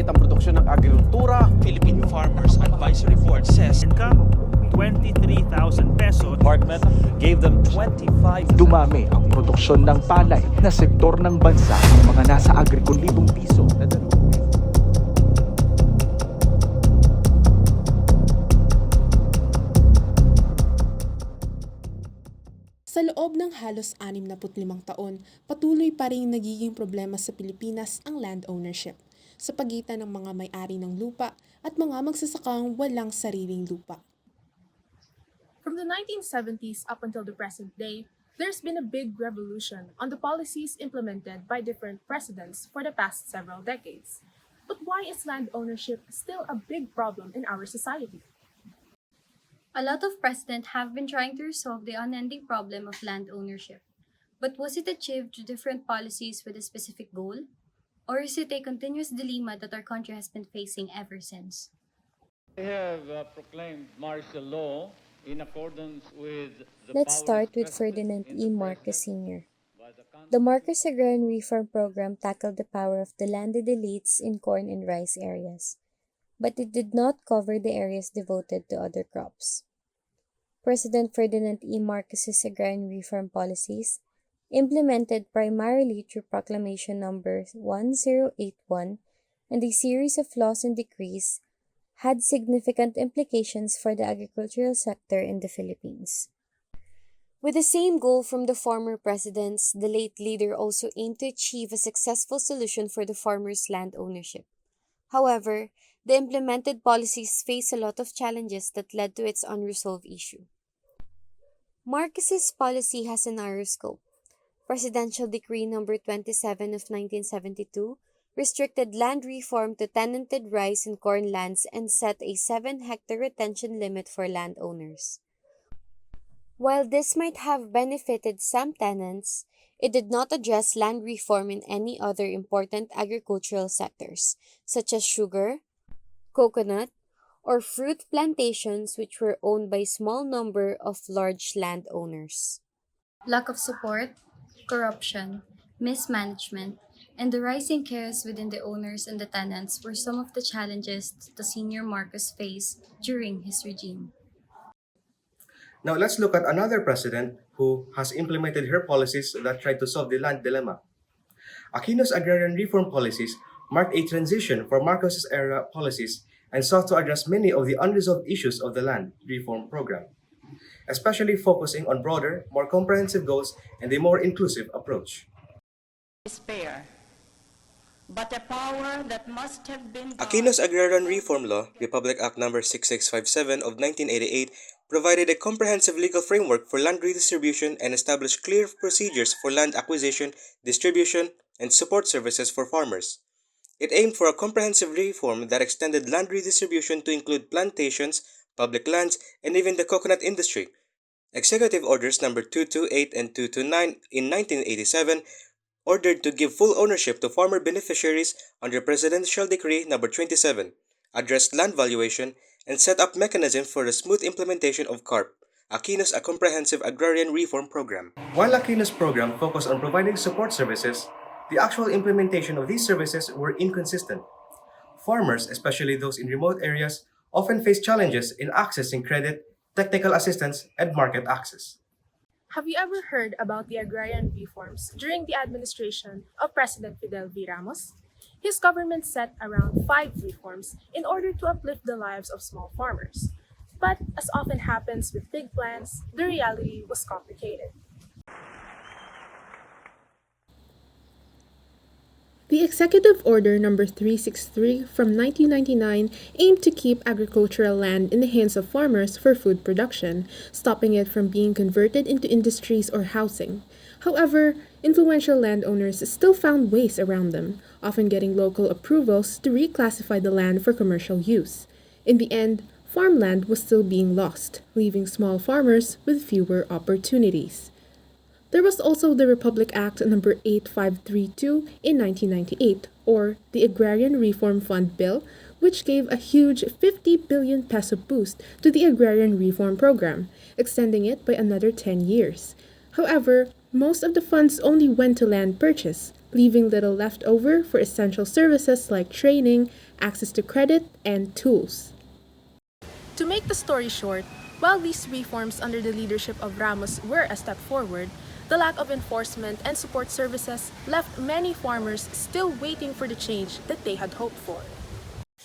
ang produksyon ng agrikultura. Philippine Farmers Advisory Board says income 23,000 pesos. Department gave them 25. Dumami ang produksyon ng palay na sektor ng bansa ng mga nasa 10,000 piso na dalawang. Sa loob ng halos 65 taon, patuloy pa rin nagiging problema sa Pilipinas ang land ownership sa pagitan ng mga may-ari ng lupa at mga magsasakang walang sariling lupa. From the 1970s up until the present day, there's been a big revolution on the policies implemented by different presidents for the past several decades. But why is land ownership still a big problem in our society? A lot of presidents have been trying to resolve the unending problem of land ownership. But was it achieved through different policies with a specific goal? Or is it a continuous dilemma that our country has been facing ever since? They have proclaimed martial law in accordance with the Let's start with Ferdinand E. Marcos Sr. The Marcos Agrarian Reform Program tackled the power of the landed elites in corn and rice areas, but it did not cover the areas devoted to other crops. President Ferdinand E. Marcos's agrarian reform policies, implemented primarily through Proclamation Number 1081 and a series of laws and decrees, had significant implications for the agricultural sector in the Philippines. With the same goal from the former presidents, the late leader also aimed to achieve a successful solution for the farmers' land ownership. However, the implemented policies face a lot of challenges that led to its unresolved issue. Marcos's policy has a narrow scope. Presidential Decree Number 27 of 1972 restricted land reform to tenanted rice and corn lands and set a 7-hectare retention limit for landowners. While this might have benefited some tenants, it did not address land reform in any other important agricultural sectors, such as sugar, coconut, or fruit plantations which were owned by a small number of large landowners. Lack of support, corruption, mismanagement, and the rising chaos within the owners and the tenants were some of the challenges the senior Marcos faced during his regime. Now let's look at another president who has implemented her policies that tried to solve the land dilemma. Aquino's agrarian reform policies marked a transition for Marcos's era policies and sought to address many of the unresolved issues of the land reform program, especially focusing on broader, more comprehensive goals and a more inclusive approach. But a power that must have been Aquino's Agrarian Reform Law, Republic Act No. 6657 of 1988, provided a comprehensive legal framework for land redistribution and established clear procedures for land acquisition, distribution, and support services for farmers. It aimed for a comprehensive reform that extended land redistribution to include plantations, public lands, and even the coconut industry. Executive Orders No. 228 and 229 in 1987 ordered to give full ownership to farmer beneficiaries under Presidential Decree No. 27, addressed land valuation, and set up mechanisms for the smooth implementation of CARP, Aquino's a comprehensive agrarian reform program. While Aquino's program focused on providing support services, the actual implementation of these services were inconsistent. Farmers, especially those in remote areas, often face challenges in accessing credit, technical assistance, and market access. Have you ever heard about the agrarian reforms during the administration of President Fidel V. Ramos? His government set around 5 reforms in order to uplift the lives of small farmers. But as often happens with big plans, the reality was complicated. The Executive Order No. 363 from 1999 aimed to keep agricultural land in the hands of farmers for food production, stopping it from being converted into industries or housing. However, influential landowners still found ways around them, often getting local approvals to reclassify the land for commercial use. In the end, farmland was still being lost, leaving small farmers with fewer opportunities. There was also the Republic Act No. 8532 in 1998, or the Agrarian Reform Fund Bill, which gave a huge 50 billion peso boost to the agrarian reform program, extending it by another 10 years. However, most of the funds only went to land purchase, leaving little left over for essential services like training, access to credit, and tools. To make the story short, while these reforms under the leadership of Ramos were a step forward, the lack of enforcement and support services left many farmers still waiting for the change that they had hoped for.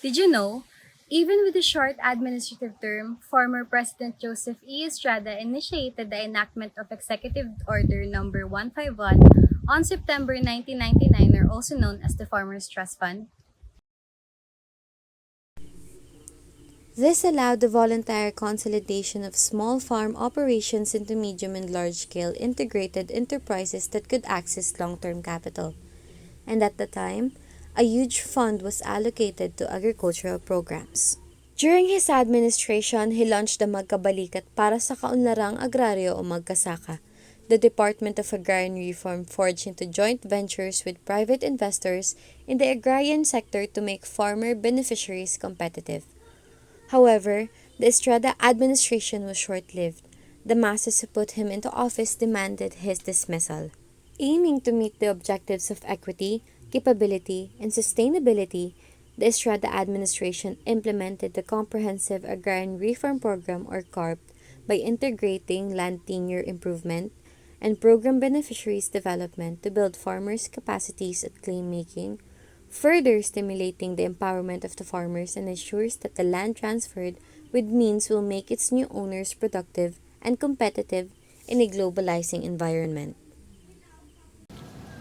Did you know? Even with a short administrative term, former President Joseph E. Estrada initiated the enactment of Executive Order Number 151 on September 1999, or also known as the Farmers Trust Fund. This allowed the voluntary consolidation of small farm operations into medium and large-scale integrated enterprises that could access long-term capital. And at the time, a huge fund was allocated to agricultural programs. During his administration, he launched the Magkabalikat para sa kaunlarang agraryo o Magkasaka. The Department of Agrarian Reform forged into joint ventures with private investors in the agrarian sector to make farmer beneficiaries competitive. However, the Estrada administration was short-lived. The masses who put him into office demanded his dismissal. Aiming to meet the objectives of equity, capability, and sustainability, the Estrada administration implemented the Comprehensive Agrarian Reform Program or CARP by integrating land tenure improvement and program beneficiaries development to build farmers' capacities at claim making, further stimulating the empowerment of the farmers and ensures that the land transferred with means will make its new owners productive and competitive in a globalizing environment.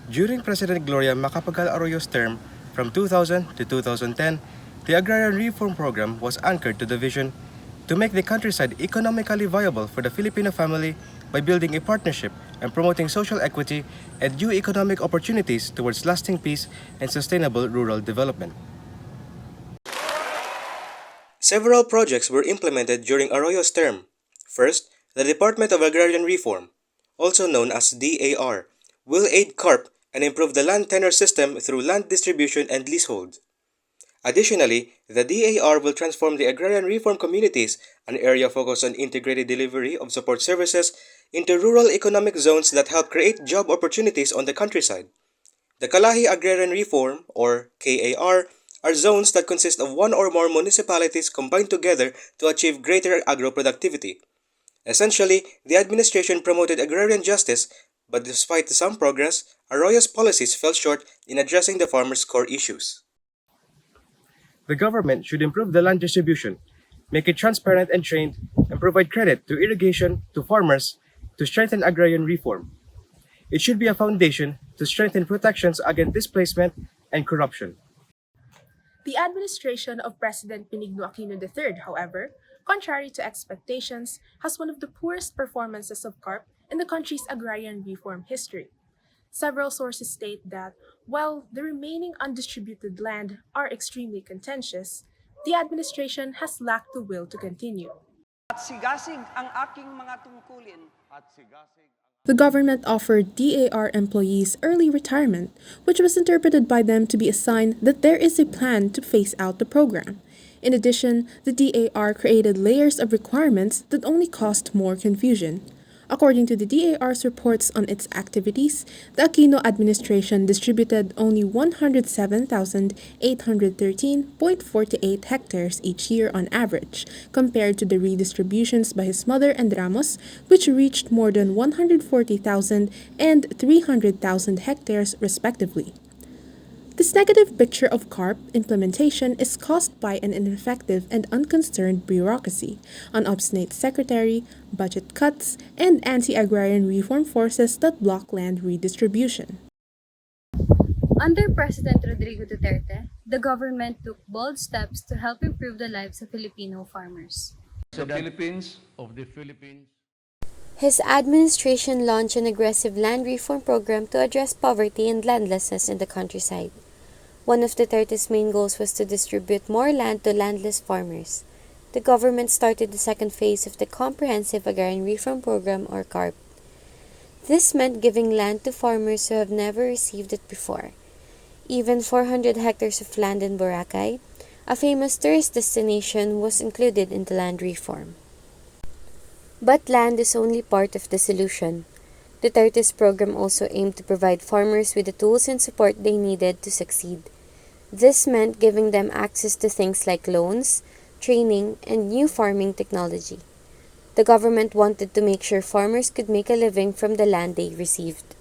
During President Gloria Macapagal Arroyo's term from 2000 to 2010, the Agrarian Reform Program was anchored to the vision to make the countryside economically viable for the Filipino family by building a partnership and promoting social equity and new economic opportunities towards lasting peace and sustainable rural development. Several projects were implemented during Arroyo's term. First, the Department of Agrarian Reform, also known as DAR, will aid CARP and improve the land tenure system through land distribution and leasehold. Additionally, the DAR will transform the agrarian reform communities, an area focused on integrated delivery of support services, into rural economic zones that help create job opportunities on the countryside. The Kalahi Agrarian Reform, or KAR, are zones that consist of one or more municipalities combined together to achieve greater agro-productivity. Essentially, the administration promoted agrarian justice, but despite some progress, Arroyo's policies fell short in addressing the farmers' core issues. The government should improve the land distribution, make it transparent and trained, and provide credit to irrigation to farmers to strengthen agrarian reform. It should be a foundation to strengthen protections against displacement and corruption. The administration of President Benigno Aquino III, however, contrary to expectations, has one of the poorest performances of CARP in the country's agrarian reform history. Several sources state that, while the remaining undistributed land are extremely contentious, the administration has lacked the will to continue. The government offered DAR employees early retirement, which was interpreted by them to be a sign that there is a plan to phase out the program. In addition, the DAR created layers of requirements that only caused more confusion. According to the DAR's reports on its activities, the Aquino administration distributed only 107,813.48 hectares each year on average, compared to the redistributions by his mother and Ramos, which reached more than 140,000 and 300,000 hectares respectively. This negative picture of CARP implementation is caused by an ineffective and unconcerned bureaucracy, an obstinate secretary, budget cuts, and anti-agrarian reform forces that block land redistribution. Under President Rodrigo Duterte, the government took bold steps to help improve the lives of Filipino farmers. His administration launched an aggressive land reform program to address poverty and landlessness in the countryside. One of Duterte's main goals was to distribute more land to landless farmers. The government started the second phase of the Comprehensive Agrarian Reform Program, or CARP. This meant giving land to farmers who have never received it before. Even 400 hectares of land in Boracay, a famous tourist destination, was included in the land reform. But land is only part of the solution. Duterte's program also aimed to provide farmers with the tools and support they needed to succeed. This meant giving them access to things like loans, training, and new farming technology. The government wanted to make sure farmers could make a living from the land they received.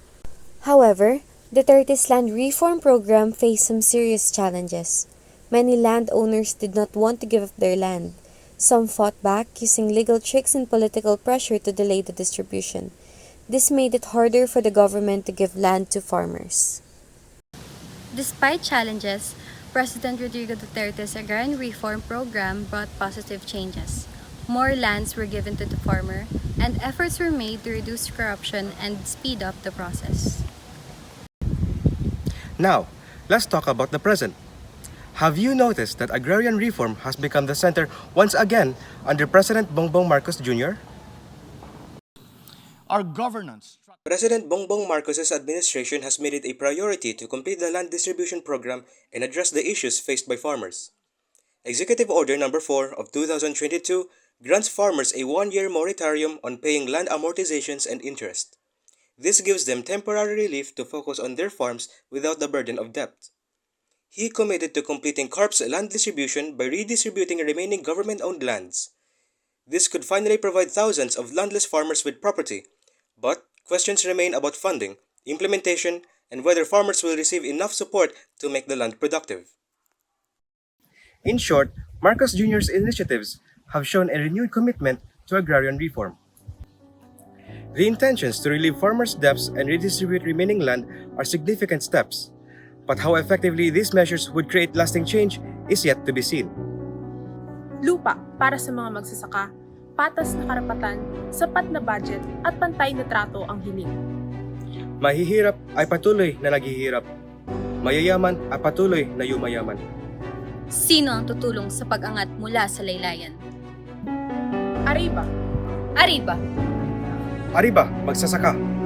However, Duterte's land reform program faced some serious challenges. Many landowners did not want to give up their land. Some fought back, using legal tricks and political pressure to delay the distribution. This made it harder for the government to give land to farmers. Despite challenges, President Rodrigo Duterte's agrarian reform program brought positive changes. More lands were given to the farmer, and efforts were made to reduce corruption and speed up the process. Now, let's talk about the present. Have you noticed that agrarian reform has become the center once again under President Bongbong Marcos Jr.? Our governance. President Bongbong Marcos's administration has made it a priority to complete the land distribution program and address the issues faced by farmers. Executive Order No. 4 of 2022 grants farmers a 1-year moratorium on paying land amortizations and interest. This gives them temporary relief to focus on their farms without the burden of debt. He committed to completing CARP's land distribution by redistributing remaining government-owned lands. This could finally provide thousands of landless farmers with property, but questions remain about funding, implementation, and whether farmers will receive enough support to make the land productive. In short, Marcos Jr.'s initiatives have shown a renewed commitment to agrarian reform. The intentions to relieve farmers' debts and redistribute remaining land are significant steps, but how effectively these measures would create lasting change is yet to be seen. Lupa para sa mga magsasaka, patas na karapatan, sapat na budget at pantay na trato ang hiling. Mahihirap ay patuloy na naghihirap. Mayayaman ay patuloy na yumayaman. Sino ang tutulong sa pag-angat mula sa laylayan? Arriba! Arriba! Arriba, magsasaka!